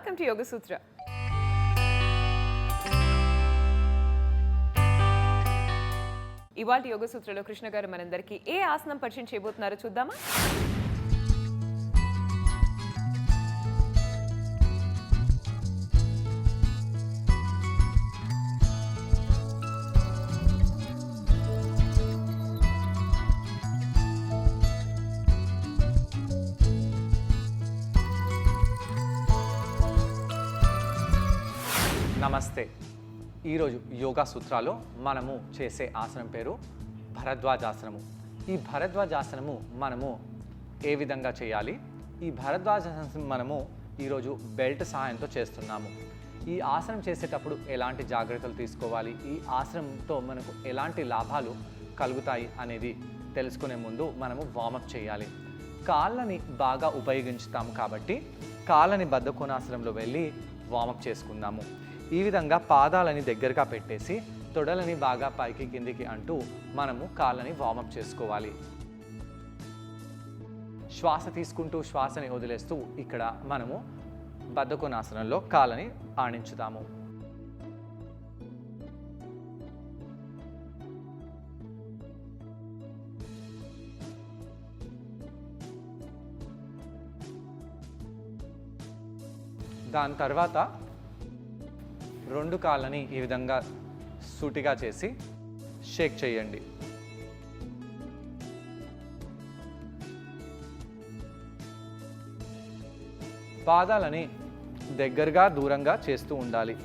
Welcome to Yoga Sutra. ఇవాల్టి యోగ సూత్రలో కృష్ణ గారు మనందరికీ ఏ ఆసనం పరిచయం చేయబోతున్నారో చూద్దామా? నమస్తే. ఈరోజు యోగా సూత్రాలో మనము చేసే ఆసనం పేరు భరద్వాజాసనము. ఈ భరద్వాజాసనము మనము ఏ విధంగా చేయాలి? ఈ భరద్వాజాసనం మనము ఈరోజు బెల్ట్ సహాయంతో చేస్తున్నాము. ఈ ఆసనం చేసేటప్పుడు ఎలాంటి జాగ్రత్తలు తీసుకోవాలి, ఈ ఆసనంతో మనకు ఎలాంటి లాభాలు కలుగుతాయి అనేది తెలుసుకునే ముందు మనము వార్మప్ చేయాలి. కాళ్ళని బాగా ఉపయోగించుతాము కాబట్టి కాళ్ళని బద్ధకోణాసనంలో వెళ్ళి వార్మప్ చేసుకుందాము. ఈ విధంగా పాదాలని దగ్గరగా పెట్టేసి తొడలని బాగా పైకి కిందికి అంటూ మనము కాళ్ళని వార్మప్ చేసుకోవాలి. శ్వాస తీసుకుంటూ శ్వాసని వదిలేస్తూ ఇక్కడ మనము బద్ధకోణాసనంలో కాళ్ళని ఆడించుతాము. దాని తర్వాత రెండు కాళ్ళని ఈ విధంగా సూటిగా చేసి షేక్ చేయండి. పాదాలని దగ్గరగా దూరంగా చేస్తూ ఉండాలి.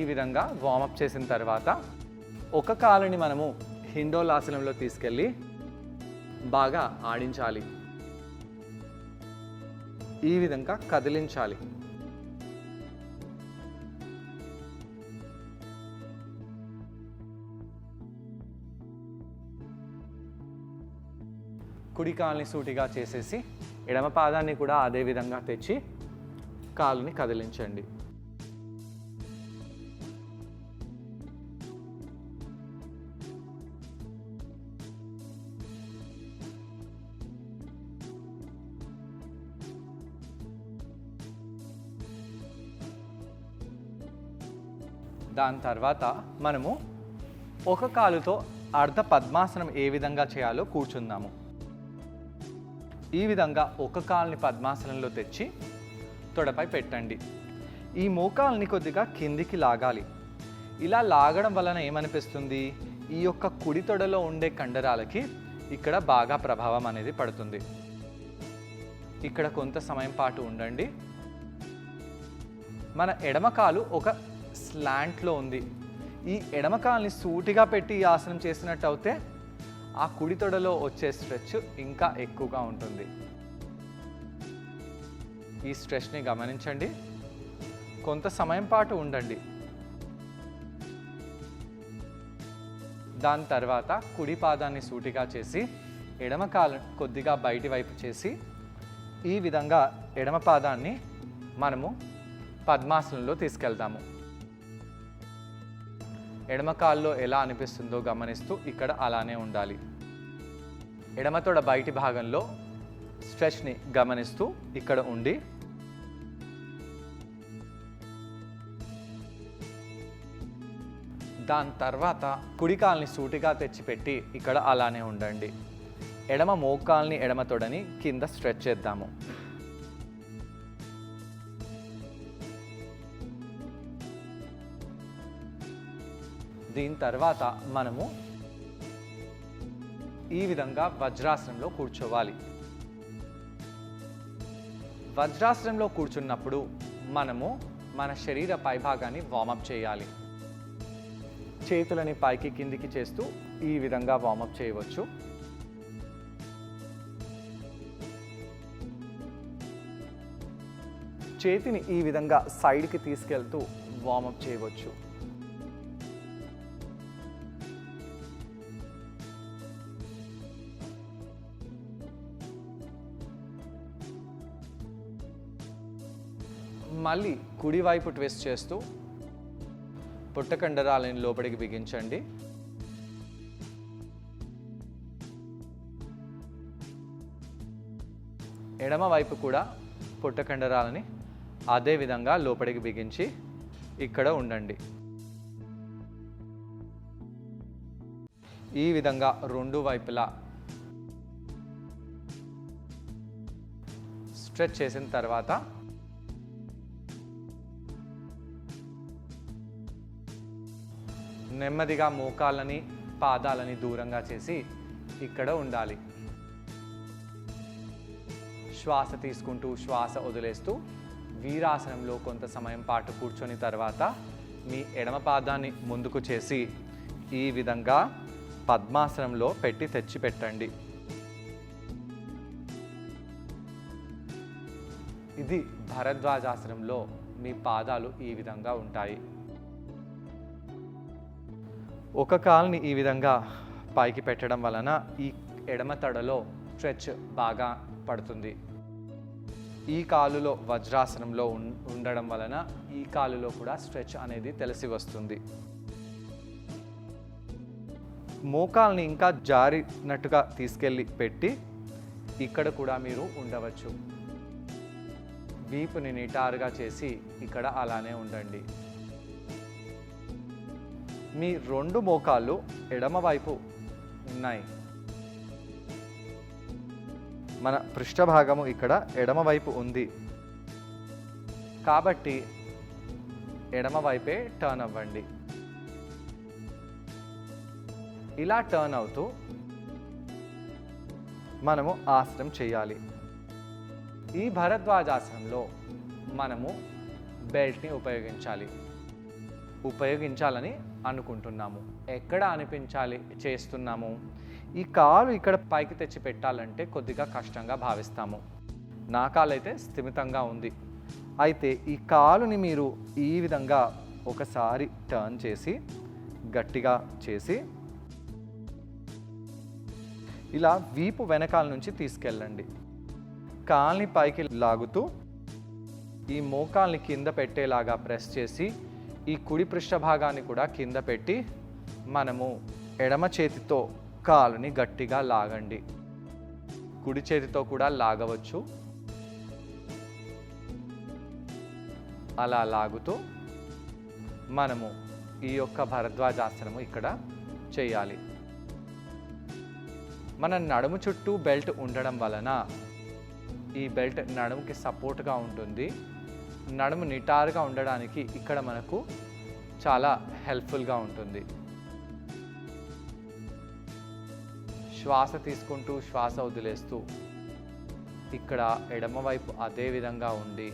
ఈ విధంగా వార్మప్ చేసిన తర్వాత ఒక కాలుని మనము హిండోలాసనంలో తీసుకెళ్ళి బాగా ఆడించాలి. ఈ విధంగా కదిలించాలి. కుడి కాలుని సూటిగా చేసేసి ఎడమ పాదాన్ని కూడా అదే విధంగా తెచ్చి కాలుని కదిలించండి. దాని తర్వాత మనము ఒక కాలుతో అర్ధ పద్మాసనం ఏ విధంగా చేయాలో కూర్చుందాము. ఈ విధంగా ఒక కాలుని పద్మాసనంలో తెచ్చి తొడపై పెట్టండి. ఈ మోకాల్ని కొద్దిగా కిందికి లాగాలి. ఇలా లాగడం వలన ఏమనిపిస్తుంది? ఈ యొక్క కుడి తొడలో ఉండే కండరాలకి ఇక్కడ బాగా ప్రభావం అనేది పడుతుంది. ఇక్కడ కొంత సమయం పాటు ఉండండి. మన ఎడమ కాలు ఒక స్లాంట్లో ఉంది. ఈ ఎడమ కాలుని సూటిగా పెట్టి ఈ ఆసనం చేసినట్టు అయితే ఆ కుడి తొడలో వచ్చే స్ట్రెచ్ ఇంకా ఎక్కువగా ఉంటుంది. ఈ స్ట్రెచ్ని గమనించండి. కొంత సమయం పాటు ఉండండి. దాని తర్వాత కుడి పాదాన్ని సూటిగా చేసి ఎడమ కాలు కొద్దిగా బయటి వైపు చేసి ఈ విధంగా ఎడమ పాదాన్ని మనము పద్మాసనంలో తీసుకెళ్తాము. ఎడమ కాల్లో ఎలా అనిపిస్తుందో గమనిస్తూ ఇక్కడ అలానే ఉండాలి. ఎడమ తొడ బయటి భాగంలో స్ట్రెచ్ని గమనిస్తూ ఇక్కడ ఉండి దాని తర్వాత కుడి కాల్ని సూటిగా తెచ్చిపెట్టి ఇక్కడ అలానే ఉండండి. ఎడమ మోకాల్ని ఎడమ తొడని కింద స్ట్రెచ్ చేద్దాము. దీని తర్వాత మనము ఈ విధంగా వజ్రాసనంలో కూర్చోవాలి. వజ్రాసనంలో కూర్చున్నప్పుడు మనము మన శరీర పైభాగాన్ని వార్మప్ చేయాలి. చేతులని పైకి కిందికి చేస్తూ ఈ విధంగా వార్మప్ చేయవచ్చు. చేతిని ఈ విధంగా సైడ్కి తీసుకెళ్తూ వార్మప్ చేయవచ్చు. మళ్ళీ కుడివైపు ట్విస్ట్ చేస్తూ పొట్ట కండరాలను లోపలికి బిగించండి. ఎడమ వైపు కూడా పొట్ట కండరాలని అదే విధంగా లోపలికి బిగించి ఇక్కడ ఉండండి. ఈ విధంగా రెండు వైపులా స్ట్రెచ్ చేసిన తర్వాత నెమ్మదిగా మోకాళ్ళని పాదాలని దూరంగా చేసి ఇక్కడ ఉండాలి. శ్వాస తీసుకుంటూ శ్వాస వదిలేస్తూ వీరాసనంలో కొంత సమయం పాటు కూర్చొని తర్వాత మీ ఎడమ పాదాన్ని ముందుకు చేసి ఈ విధంగా పద్మాసనంలో పెట్టి తెచ్చిపెట్టండి. ఇది భరద్వాజాసనంలో మీ పాదాలు ఈ విధంగా ఉంటాయి. ఒక కాలుని ఈ విధంగా పైకి పెట్టడం వలన ఈ ఎడమ తొడలో స్ట్రెచ్ బాగా పడుతుంది. ఈ కాలులో వజ్రాసనంలో ఉండడం వలన ఈ కాలులో కూడా స్ట్రెచ్ అనేది తెలిసి వస్తుంది. మోకాల్ని ఇంకా జారినట్టుగా తీసుకెళ్ళి పెట్టి ఇక్కడ కూడా మీరు ఉండవచ్చు. వీపుని నిటారుగా చేసి ఇక్కడ అలానే ఉండండి. మీ రెండు మోకాళ్ళు ఎడమ వైపు ఉన్నాయి. మన పృష్ఠభాగము ఇక్కడ ఎడమ వైపు ఉంది కాబట్టి ఎడమ వైపే టర్న్ అవ్వండి. ఇలా టర్న్ అవుతూ మనము ఆసనం చేయాలి. ఈ భరద్వాజాసనంలో మనము బెల్ట్ని ఉపయోగించాలని అనుకుంటున్నాము. ఎక్కడ చేస్తున్నాము? ఈ కాలు ఇక్కడ పైకి తెచ్చి పెట్టాలంటే కొద్దిగా కష్టంగా భావిస్తాము. నా కాలు అయితే స్థిమితంగా ఉంది. అయితే ఈ కాలుని మీరు ఈ విధంగా ఒకసారి టర్న్ చేసి గట్టిగా చేసి ఇలా వీపు వెనకాల నుంచి తీసుకెళ్ళండి. కాల్ని పైకి లాగుతూ ఈ మోకాల్ని కింద పెట్టేలాగా ప్రెస్ చేసి ఈ కుడి పృష్ఠభాగాన్ని కూడా కింద పెట్టి మనము ఎడమ చేతితో కాలుని గట్టిగా లాగండి. కుడి చేతితో కూడా లాగవచ్చు. అలా లాగుతూ మనము ఈ యొక్క భరద్వాజాసనము ఇక్కడ చేయాలి. మన నడుము చుట్టూ బెల్ట్ ఉండడం వలన ఈ బెల్ట్ నడుముకి సపోర్ట్గా ఉంటుంది. నడుము నిటారుగా ఉండడానికి ఇక్కడ మనకు చాలా హెల్ప్ఫుల్గా ఉంటుంది. శ్వాస తీసుకుంటూ శ్వాస వదిలేస్తూ ఇక్కడ ఎడమ వైపు అదే విధంగా ఉండి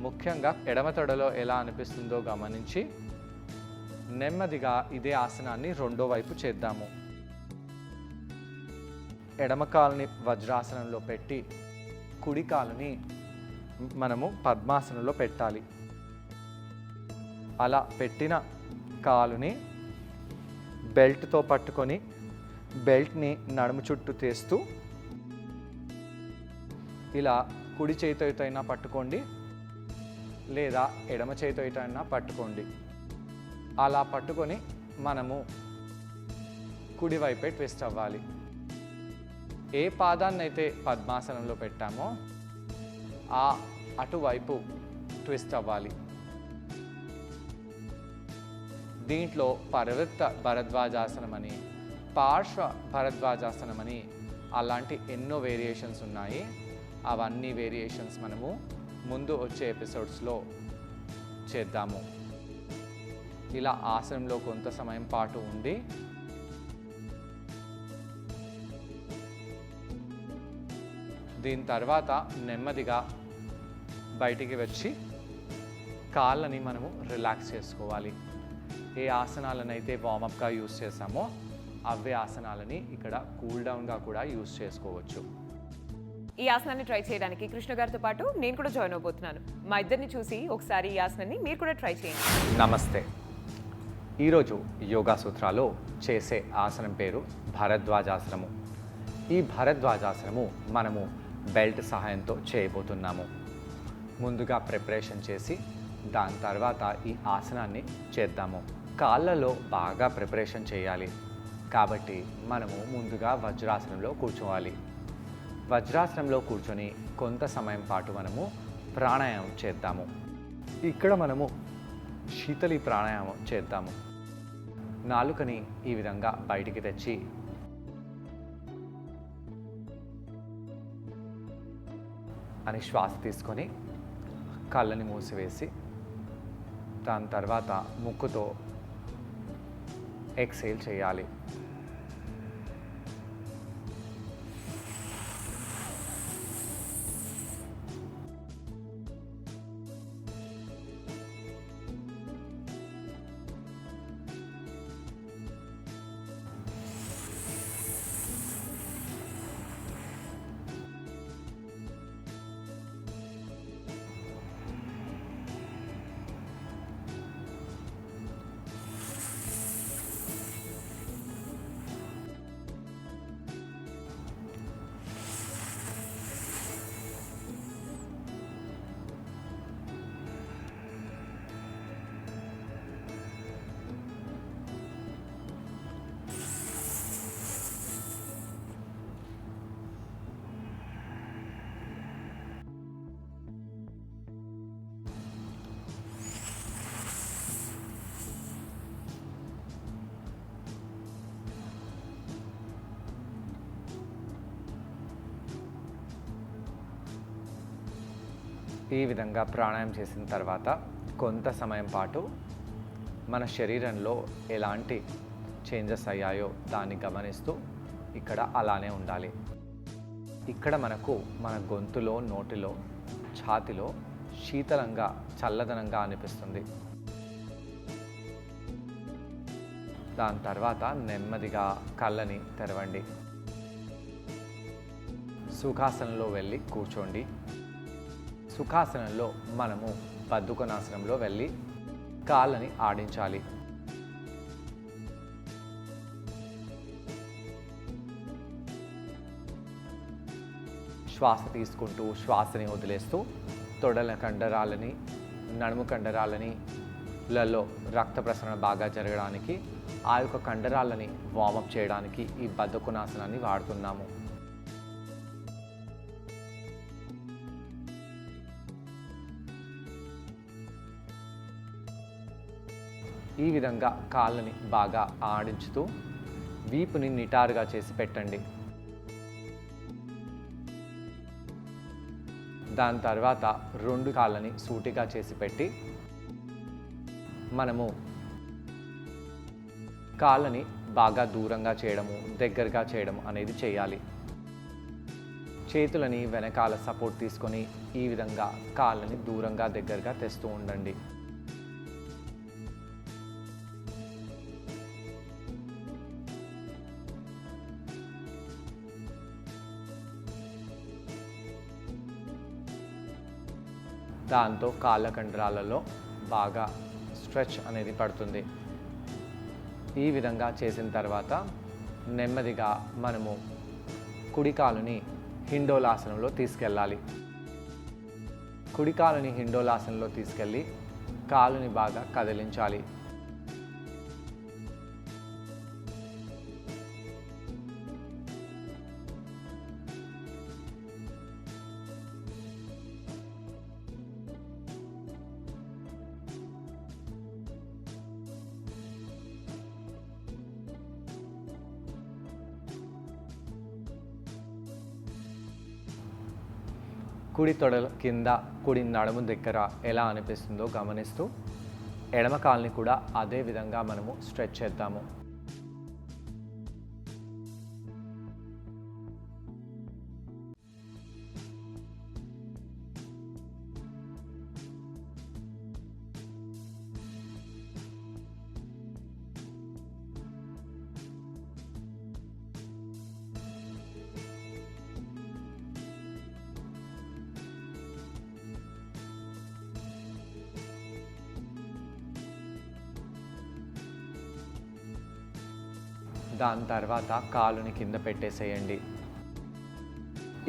ముఖ్యంగా ఎడమ తొడలో ఎలా అనిపిస్తుందో గమనించి నెమ్మదిగా ఇదే ఆసనాన్ని రెండో వైపు చేద్దాము. ఎడమ కాలుని వజ్రాసనంలో పెట్టి కుడి కాలుని మనము పద్మాసనంలో పెట్టాలి. అలా పెట్టిన కాలుని బెల్ట్తో పట్టుకొని బెల్ట్ని నడుము చుట్టూ తీస్తూ ఇలా కుడి చేతితో అయినా పట్టుకోండి లేదా ఎడమ చేతితో అయినా పట్టుకోండి. అలా పట్టుకొని మనము కుడివైపే ట్విస్ట్ అవ్వాలి. ఏ పాదాన్ని అయితే పద్మాసనంలో పెట్టామో అటువైపు ట్విస్ట్ అవ్వాలి. దీంట్లో పరివృత్త భరద్వాజాసనం అని, పార్శ్వ భరద్వాజాసనం అని అలాంటి ఎన్నో వేరియేషన్స్ ఉన్నాయి. అవన్నీ వేరియేషన్స్ మనము ముందు వచ్చే ఎపిసోడ్స్లో చేద్దాము. ఇలా ఆసనంలో కొంత సమయం పాటు ఉండి దీని తర్వాత నెమ్మదిగా బయటికి వచ్చి కాళ్ళని మనము రిలాక్స్ చేసుకోవాలి. ఏ ఆసనాలను అయితే వార్మప్గా యూస్ చేసామో అవే ఆసనాలని ఇక్కడ కూల్ డౌన్గా కూడా యూస్ చేసుకోవచ్చు. ఈ ఆసనాన్ని ట్రై చేయడానికి కృష్ణ గారితో పాటు నేను కూడా జాయిన్ అవబోతున్నాను. మా ఇద్దరిని చూసి ఒకసారి ఈ ఆసనాన్ని మీరు కూడా ట్రై చేయండి. నమస్తే. ఈరోజు యోగా సూత్రాలో చేసే ఆసనం పేరు భరద్వాజాసనము. ఈ భరద్వాజాసనము మనము బెల్ట్ సహాయంతో చేయబోతున్నాము. ముందుగా ప్రిపరేషన్ చేసి దాని తర్వాత ఈ ఆసనాన్ని చేద్దాము. కాళ్ళలో బాగా ప్రిపరేషన్ చేయాలి కాబట్టి మనము ముందుగా వజ్రాసనంలో కూర్చోవాలి. వజ్రాసనంలో కూర్చొని కొంత సమయం పాటు మనము ప్రాణాయామం చేద్దాము. ఇక్కడ మనము శీతలి ప్రాణాయామం చేద్దాము. నాలుకని ఈ విధంగా బయటికి తెచ్చి అని శ్వాస తీసుకొని కళ్ళని మూసివేసి దాని తర్వాత ముక్కుతో ఎక్సేల్ చేయాలి. ఈ విధంగా ప్రాణాయామం చేసిన తర్వాత కొంత సమయం పాటు మన శరీరంలో ఎలాంటి చేంజెస్ అయ్యాయో దాన్ని గమనిస్తూ ఇక్కడ అలానే ఉండాలి. ఇక్కడ మనకు మన గొంతులో, నోటిలో, ఛాతిలో శీతలంగా, చల్లదనంగా అనిపిస్తుంది. దాని తర్వాత నెమ్మదిగా కళ్ళని తెరవండి. సుఖాసనంలో వెళ్ళి కూర్చోండి. సుఖాసనంలో మనము బద్ధకొనాసనంలో వెళ్ళి కాళ్ళని ఆడించాలి. శ్వాస తీసుకుంటూ శ్వాసని వదిలేస్తూ తొడల కండరాలని, నడుము కండరాలని లలో రక్త ప్రసరణ బాగా జరగడానికి, ఆ యొక్క కండరాలని వార్మప్ చేయడానికి ఈ బద్ధకొనాసనాన్ని వాడుతున్నాము. ఈ విధంగా కాళ్ళని బాగా ఆడించుతూ వీపుని నిటారుగా చేసి పెట్టండి. దాని తర్వాత రెండు కాళ్ళని సూటిగా చేసి పెట్టి మనము కాళ్ళని బాగా దూరంగా చేయడము, దగ్గరగా చేయడం అనేది చేయాలి. చేతులని వెనకాల సపోర్ట్ తీసుకొని ఈ విధంగా కాళ్ళని దూరంగా, దగ్గరగా తెస్తూ ఉండండి. దాంతో కాళ్ళ కండరాలలో బాగా స్ట్రెచ్ అనేది పడుతుంది. ఈ విధంగా చేసిన తర్వాత నెమ్మదిగా మనము కుడి కాలుని హిండోలాసనంలో తీసుకెళ్ళాలి. కుడి కాలుని హిండోలాసనంలో తీసుకెళ్ళి కాలుని బాగా కదిలించాలి. కుడి తొడల కింద, కుడి నడుము దగ్గర ఎలా అనిపిస్తుందో గమనిస్తూ ఎడమ కాలుని కూడా అదే విధంగా మనము స్ట్రెచ్ చేద్దాము. దాని తర్వాత కాలుని కింద పెట్టేసేయండి.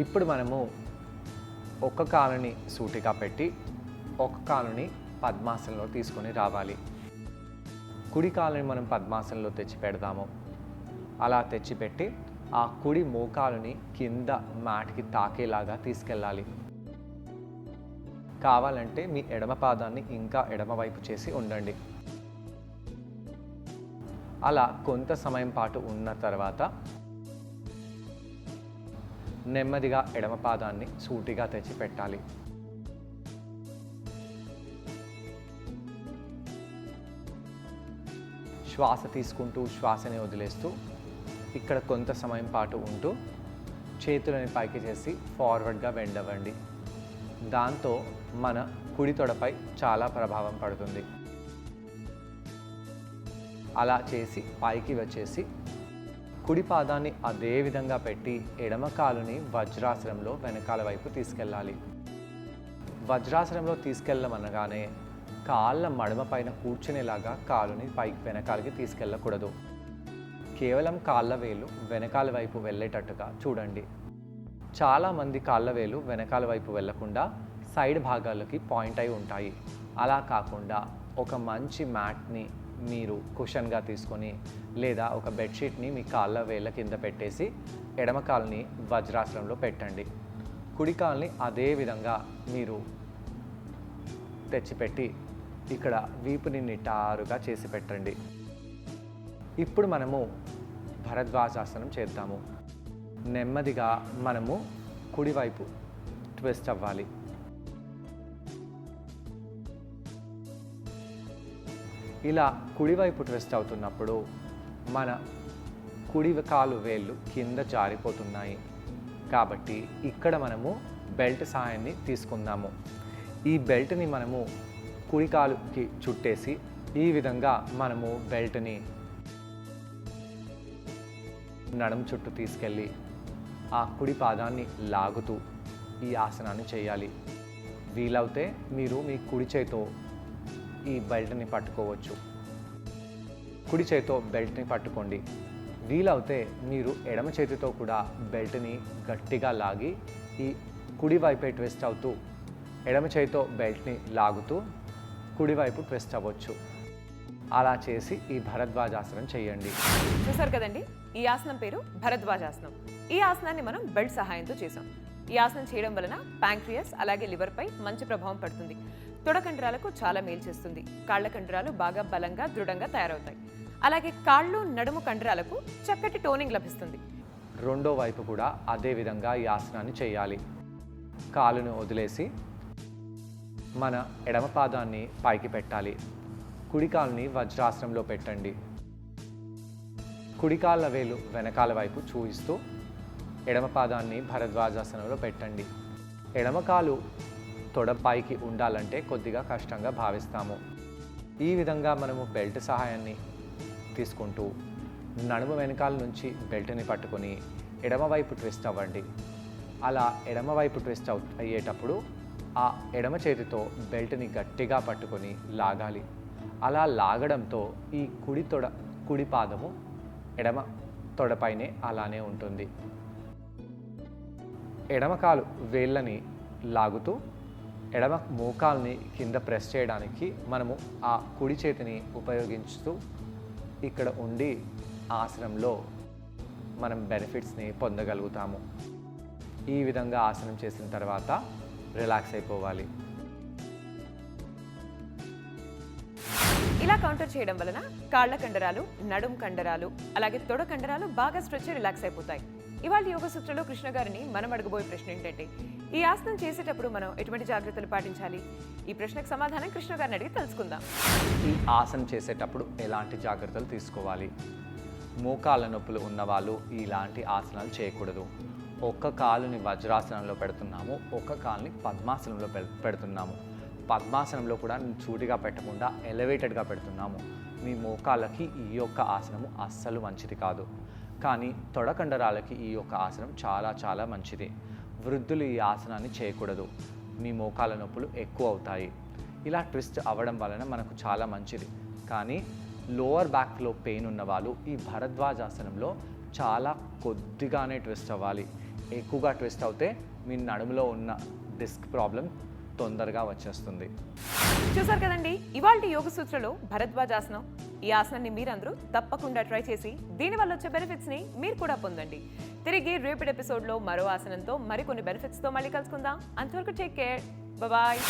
ఇప్పుడు మనము ఒక కాలుని సూటిగా పెట్టి ఒక కాలుని పద్మాసనంలో తీసుకొని రావాలి. కుడి కాలుని మనం పద్మాసనంలో తెచ్చి పెడదాము. అలా తెచ్చిపెట్టి ఆ కుడి మోకాలుని కింద మ్యాట్కి తాకేలాగా తీసుకెళ్ళాలి. కావాలంటే మీ ఎడమ పాదాన్ని ఇంకా ఎడమవైపు చేసి ఉండండి. అలా కొంత సమయం పాటు ఉన్న తర్వాత నెమ్మదిగా ఎడమ పాదాన్ని సూటిగా తెచ్చి పెట్టాలి. శ్వాస తీసుకుంటూ శ్వాసని వదిలేస్తూ ఇక్కడ కొంత సమయం పాటు ఉంటూ చేతులని పైకి చేసి ఫార్వర్డ్గా బెండ్ అవ్వండి. దాంతో మన కుడి తొడపై చాలా ప్రభావం పడుతుంది. అలా చేసి పైకి వచ్చేసి కుడి పాదాన్ని అదే విధంగా పెట్టి ఎడమ కాలుని వజ్రాసనంలో వెనకాల వైపు తీసుకెళ్ళాలి. వజ్రాసనంలో తీసుకెళ్ళమనగానే కాళ్ళ మడమ పైన కూర్చునేలాగా కాలుని పైకి వెనకాలకి తీసుకెళ్ళకూడదు. కేవలం కాళ్ళ వేలు వెనకాల వైపు వెళ్ళేటట్టుగా చూడండి. చాలామంది కాళ్ళ వేలు వెనకాల వైపు వెళ్లకుండా సైడ్ భాగాలకి పాయింట్ అయి ఉంటాయి. అలా కాకుండా ఒక మంచి మ్యాట్ని మీరు కుషన్గా తీసుకొని లేదా ఒక బెడ్షీట్ని మీ కాళ్ళ వేళ్ళ కింద పెట్టేసి ఎడమ కాలుని వజ్రాసనంలో పెట్టండి. కుడి కాలుని అదే విధంగా మీరు తెచ్చిపెట్టి ఇక్కడ వీపుని నిటారుగా చేసి పెట్టండి. ఇప్పుడు మనము భరద్వాజాసనం చేద్దాము. నెమ్మదిగా మనము కుడివైపు ట్విస్ట్ అవ్వాలి. ఇలా కుడివైపు ట్విస్ట్ అవుతున్నప్పుడు మన కుడి కాలు వేళ్ళు కింద జారిపోతున్నాయి. కాబట్టి ఇక్కడ మనము బెల్ట్ సహాయాన్ని తీసుకుందాము. ఈ బెల్ట్ని మనము కుడి కాలుకి చుట్టేసి ఈ విధంగా మనము బెల్ట్ని నడుము చుట్టూ తీసుకెళ్ళి ఆ కుడి పాదాన్ని లాగుతూ ఈ ఆసనాన్ని చేయాలి. వీలవుతే మీరు మీ కుడి చేతితో ఈ బెల్ట్ని పట్టుకోవచ్చు. కుడి చేతితో బెల్ట్ని పట్టుకోండి. వీలవుతే మీరు ఎడమ చేతితో కూడా బెల్ట్ని గట్టిగా లాగి ఈ కుడి వైపే ట్విస్ట్ అవుతూ ఎడమ చేతితో బెల్ట్ని లాగుతూ కుడివైపు ట్విస్ట్ అవ్వచ్చు. అలా చేసి ఈ భరద్వాజాసనం చేయండి. చూసారు కదండి, ఈ ఆసనం పేరు భరద్వాజాసనం. ఈ ఆసనాన్ని మనం బెల్ట్ సహాయంతో చేసాం. ఈ ఆసనం చేయడం వలన ప్యాంక్రియాస్ అలాగే లివర్ పై మంచి ప్రభావం పడుతుంది. తొడ కండరాలకు చాలా మేలు చేస్తుంది. కాళ్ల కండరాలు బాగా బలంగా దృఢంగా తయారవుతాయి. అలాగే కాళ్ళు నడుము కండరాలకు చక్కటి టోనింగ్ లభిస్తుంది. రెండో వైపు కూడా అదే విధంగా ఈ ఆసనాన్ని చేయాలి. కాలును వదిలేసి మన ఎడమ పాదాన్ని పైకి పెట్టాలి. కుడి కాలుని వజ్రాసనంలో పెట్టండి. కుడి కాళ్ళ వేలు వెనకాల వైపు చూపిస్తూ ఎడమ పాదాన్ని భరద్వాజాసనంలో పెట్టండి. ఎడమ కాలు తొడ పైకి ఉండాలంటే కొద్దిగా కష్టంగా భావిస్తాము. ఈ విధంగా మనము బెల్ట్ సహాయాన్ని తీసుకుంటూ నడుము వెనకాల నుంచి బెల్ట్ని పట్టుకొని ఎడమవైపు ట్విస్ట్ అవ్వండి. అలా ఎడమవైపు ట్విస్ట్ అయ్యేటప్పుడు ఆ ఎడమ చేతితో బెల్ట్ని గట్టిగా పట్టుకొని లాగాలి. అలా లాగడంతో ఈ కుడి పాదము ఎడమ తొడపైనే అలానే ఉంటుంది. ఎడమ కాలు వేళ్ళని లాగుతూ ఎడమ మోకాల్ని కింద ప్రెస్ చేయడానికి మనము ఆ కుడి చేతిని ఉపయోగిస్తూ ఇక్కడ ఉండి ఆసనంలో మనం బెనిఫిట్స్ని పొందగలుగుతాము. ఈ విధంగా ఆసనం చేసిన తర్వాత రిలాక్స్ అయిపోవాలి. ఇలా కౌంటర్ చేయడం వలన కాళ్ల కండరాలు, నడుం కండరాలు అలాగే తొడ కండరాలు బాగా స్ట్రెచ్ రిలాక్స్ అయిపోతాయి. ఇవాళ యోగ సూత్రంలో కృష్ణ గారిని మనం అడగబోయే ప్రశ్న ఏంటంటే, ఈ ఆసనం చేసేటప్పుడు మనం ఎటువంటి జాగ్రత్తలు పాటించాలి? ఈ ప్రశ్నకు సమాధానం కృష్ణ గారిని అడిగి తెలుసుకుందాం. ఈ ఆసనం చేసేటప్పుడు ఎలాంటి జాగ్రత్తలు తీసుకోవాలి? మోకాళ్ళ నొప్పులు ఉన్నవాళ్ళు ఇలాంటి ఆసనాలు చేయకూడదు. ఒక్క కాలుని వజ్రాసనంలో పెడుతున్నాము, ఒక్క కాలుని పద్మాసనంలో పెడుతున్నాము. పద్మాసనంలో కూడా చూటిగా పెట్టకుండా ఎలివేటెడ్గా పెడుతున్నాము. మీ మోకాళ్ళకి ఈ యొక్క ఆసనము అస్సలు మంచిది కాదు. కానీ తొడ కండరాలకి ఈ యొక్క ఆసనం చాలా చాలా మంచిది. వృద్ధులు ఈ ఆసనాన్ని చేయకూడదు. మీ మోకాళ్ళ నొప్పులు ఎక్కువ అవుతాయి. ఇలా ట్విస్ట్ అవ్వడం వలన మనకు చాలా మంచిది. కానీ లోవర్ బ్యాక్లో పెయిన్ ఉన్న వాళ్ళు ఈ భరద్వాజాసనంలో చాలా కొద్దిగానే ట్విస్ట్ అవ్వాలి. ఎక్కువగా ట్విస్ట్ అవుతే మీ నడుములో ఉన్న డిస్క్ ప్రాబ్లం తొందరగా వచ్చేస్తుంది. చూసారు కదండి ఇవాల్టి యోగ సూత్రలో భరద్వాజాసనం. ఈ ఆసనాన్ని మీరందరూ తప్పకుండా ట్రై చేసి దీనివల్ల వచ్చే బెనిఫిట్స్ ని మీరు కూడా పొందండి. తిరిగి రేపటి ఎపిసోడ్ లో మరో ఆసనంతో మరికొన్ని బెనిఫిట్స్ తో మళ్ళీ కలుసుకుందాం. అంతవరకు టేక్ కేర్, బాయ్.